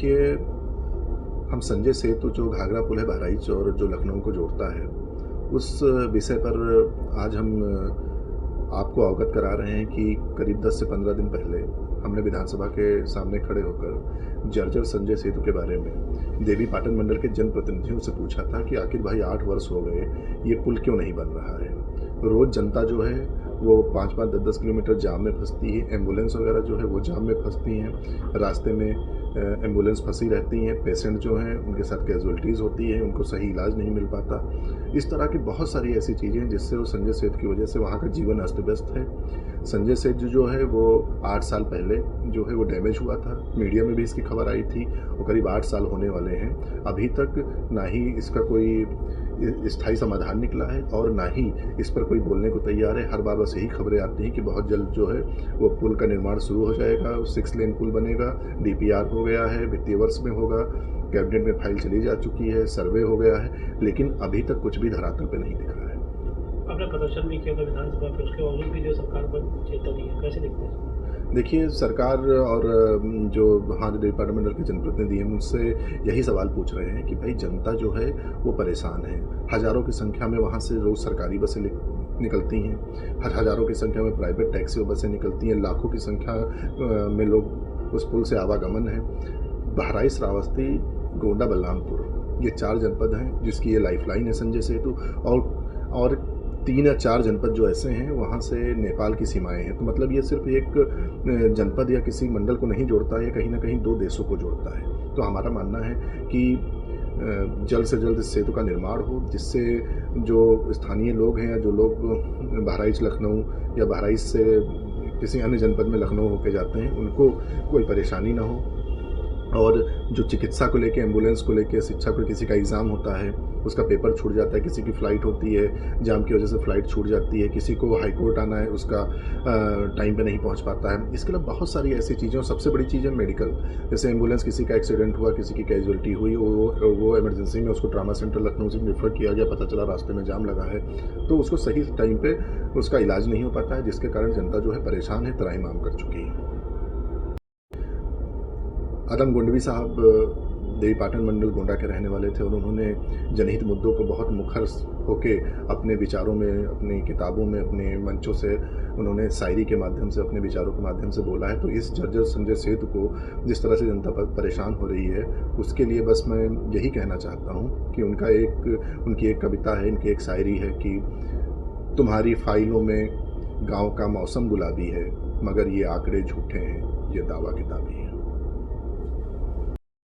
देखिए, हम संजय सेतु जो घाघरा पुल है बहराइच और जो लखनऊ को जोड़ता है, उस विषय पर आज हम आपको अवगत करा रहे हैं कि करीब 10 से 15 दिन पहले हमने विधानसभा के सामने खड़े होकर जर्जर संजय सेतु के बारे में देवी पाटन मंडल के जनप्रतिनिधियों से पूछा था कि आखिर भाई 8 वर्ष हो गए, ये पुल क्यों नहीं बन रहा है। रोज़ जनता जो है वो 5-5, 10-10 किलोमीटर जाम में फंसती है, एम्बुलेंस वगैरह जो है वो जाम में फंसती हैं, रास्ते में एम्बुलेंस फंसी रहती हैं, पेशेंट जो हैं उनके साथ कैजुअल्टीज़ होती है, उनको सही इलाज नहीं मिल पाता। इस तरह की बहुत सारी ऐसी चीज़ें हैं जिससे वो संजय सेतु की वजह से वहाँ का जीवन अस्त-व्यस्त है। संजय सेतु जो है वो 8 साल पहले जो है वो डैमेज हुआ था, मीडिया में भी इसकी खबर आई थी, वो करीब 8 साल होने वाले हैं। अभी तक ना ही इसका कोई स्थायी समाधान निकला है और ना ही इस पर कोई बोलने को तैयार है। हर बार बस यही खबरें आती हैं कि बहुत जल्द जो है वो पुल का निर्माण शुरू हो जाएगा, 6 लेन पुल बनेगा, डीपीआर हो गया है, वित्तीय वर्ष में होगा, कैबिनेट में फाइल चली जा चुकी है, सर्वे हो गया है, लेकिन अभी तक कुछ भी धरातल पे नहीं दिख रहा है। आपने प्रदर्शन भी किया था विधानसभा पे, उसके बावजूद भी जो सरकार पर चेतावनी है, कैसे देखते हैं? देखिए, सरकार और जो वहाँ जो डिपार्टमेंटल के जनप्रतिनिधि हैं उनसे यही सवाल पूछ रहे हैं कि भाई जनता जो है वो परेशान है। हज़ारों की संख्या में वहाँ से रोज़ सरकारी बसें निकलती हैं, हज़ारों की संख्या में प्राइवेट टैक्सी और बसें निकलती हैं, लाखों की संख्या में लोग उस पुल से आवागमन है। बहराइच, श्रावस्ती, गोंडा, बलरामपुर ये 4 जनपद हैं जिसकी ये लाइफलाइन है संजय सेतु और 3 या 4 जनपद जो ऐसे हैं वहाँ से नेपाल की सीमाएँ हैं। तो मतलब ये सिर्फ़ एक जनपद या किसी मंडल को नहीं जोड़ता है, कहीं न कहीं 2 देशों को जोड़ता है। तो हमारा मानना है कि जल्द से जल्द इस सेतु का निर्माण हो, जिससे जो स्थानीय लोग हैं या जो लोग बहराइच, लखनऊ या बहराइच से किसी अन्य जनपद में लखनऊ होके जाते हैं, उनको कोई परेशानी ना हो। और जो चिकित्सा को लेके, एम्बुलेंस को लेके, शिक्षा को, किसी का एग्ज़ाम होता है, उसका पेपर छूट जाता है, किसी की फ़्लाइट होती है, जाम की वजह से फ़्लाइट छूट जाती है, किसी को हाई कोर्ट आना है, उसका टाइम पे नहीं पहुंच पाता है। इसके अलावा बहुत सारी ऐसी चीज़ें और सबसे बड़ी चीज़ है मेडिकल। जैसे एम्बुलेंस, किसी का एक्सीडेंट हुआ, किसी की कैजुअल्टी हुई, वो इमरजेंसी में उसको ट्रामा सेंटर लखनऊ से रेफ़र किया गया, पता चला रास्ते में जाम लगा है, तो उसको सही टाइम पर उसका इलाज नहीं हो पाता है, जिसके कारण जनता जो है परेशान है, त्राहिमाम कर चुकी है। आदम गोंडवी साहब देवी पाटन मंडल गोंडा के रहने वाले थे और उन्होंने जनहित मुद्दों को बहुत मुखर होके अपने विचारों में, अपनी किताबों में, अपने मंचों से उन्होंने शायरी के माध्यम से, अपने विचारों के माध्यम से बोला है। तो इस जर्जर संजय सेतु को जिस तरह से जनता परेशान हो रही है, उसके लिए बस मैं यही कहना चाहता हूँ कि उनकी एक कविता है, इनकी एक शायरी है कि तुम्हारी फाइलों में गाँव का मौसम गुलाबी है, मगर ये आंकड़े झूठे हैं, ये दावा किताबी है।